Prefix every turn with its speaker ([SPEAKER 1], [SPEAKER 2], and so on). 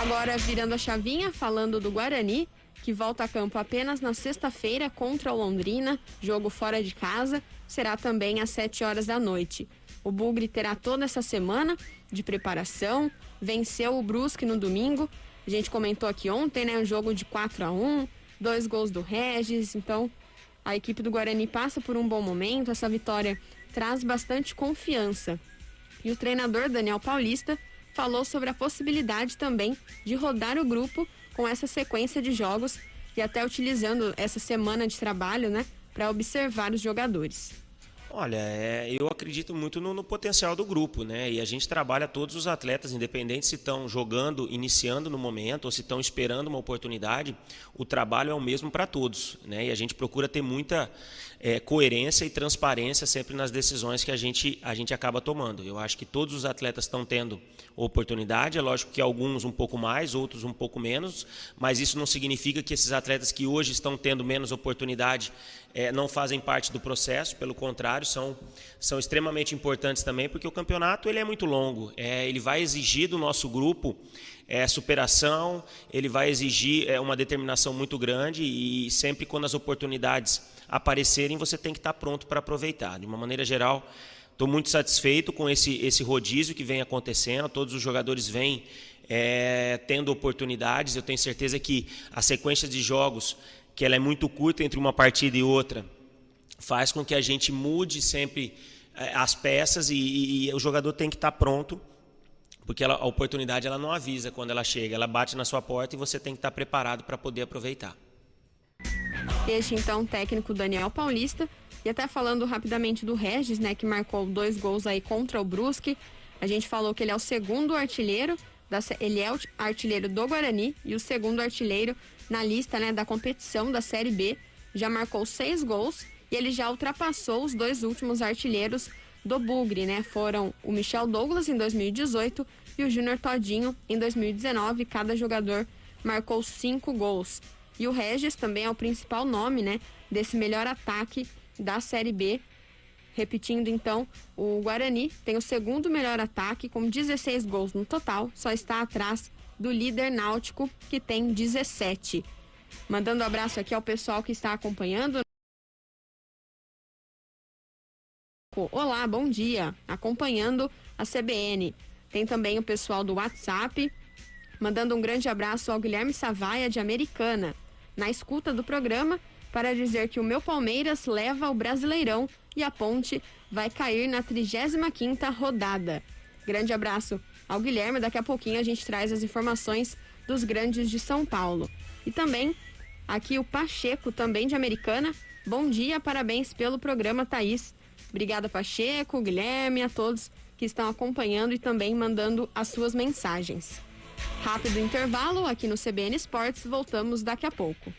[SPEAKER 1] Agora, virando a chavinha, falando do Guarani, que volta a campo apenas na sexta-feira contra o Londrina, jogo fora de casa, será também às 7 horas da noite. O Bugre terá toda essa semana de preparação, venceu o Brusque no domingo, a gente comentou aqui ontem, né, um jogo de 4-1, 2 gols do Regis, então a equipe do Guarani passa por um bom momento, essa vitória traz bastante confiança. E o treinador Daniel Paulista falou sobre a possibilidade também de rodar o grupo com essa sequência de jogos e até utilizando essa semana de trabalho, né, para observar os jogadores.
[SPEAKER 2] Olha, eu acredito muito no potencial do grupo, né? E a gente trabalha todos os atletas, independente se estão jogando, iniciando no momento ou se estão esperando uma oportunidade, o trabalho é o mesmo para todos, né? E a gente procura ter muita coerência e transparência sempre nas decisões que a gente acaba tomando. Eu acho que todos os atletas estão tendo oportunidade, é lógico que alguns um pouco mais, outros um pouco menos, mas isso não significa que esses atletas que hoje estão tendo menos oportunidade não fazem parte do processo, pelo contrário, são extremamente importantes também, porque o campeonato ele é muito longo, ele vai exigir do nosso grupo superação, ele vai exigir uma determinação muito grande e sempre quando as oportunidades aparecerem, você tem que estar pronto para aproveitar. De uma maneira geral, estou muito satisfeito com esse rodízio que vem acontecendo, todos os jogadores vêm tendo oportunidades, eu tenho certeza que a sequência de jogos, que ela é muito curta entre uma partida e outra, faz com que a gente mude sempre as peças e o jogador tem que estar pronto, porque a oportunidade ela não avisa quando ela chega, ela bate na sua porta e você tem que estar preparado para poder aproveitar.
[SPEAKER 1] Este então o técnico Daniel Paulista, e até falando rapidamente do Regis, né, que marcou 2 gols aí contra o Brusque, a gente falou que ele é o segundo artilheiro, ele é o artilheiro do Guarani e o segundo artilheiro na lista, né, da competição da Série B, já marcou 6 gols e ele já ultrapassou os 2 últimos artilheiros do Bugre, né, foram o Michel Douglas em 2018 e o Júnior Todinho em 2019, cada jogador marcou 5 gols. E o Regis também é o principal nome, né, desse melhor ataque da Série B. Repetindo então, o Guarani tem o segundo melhor ataque com 16 gols no total, só está atrás do líder Náutico, que tem 17. Mandando um abraço aqui ao pessoal que está acompanhando. Olá, bom dia, acompanhando a CBN. Tem também o pessoal do WhatsApp, mandando um grande abraço ao Guilherme Savaia, de Americana, na escuta do programa, para dizer que o meu Palmeiras leva o Brasileirão e a Ponte vai cair na 35ª rodada. Grande abraço ao Guilherme, daqui a pouquinho a gente traz as informações dos grandes de São Paulo. E também aqui o Pacheco, também de Americana. Bom dia, parabéns pelo programa, Thaís. Obrigada, Pacheco, Guilherme, a todos que estão acompanhando e também mandando as suas mensagens. Rápido intervalo aqui no CBN Esportes, voltamos daqui a pouco.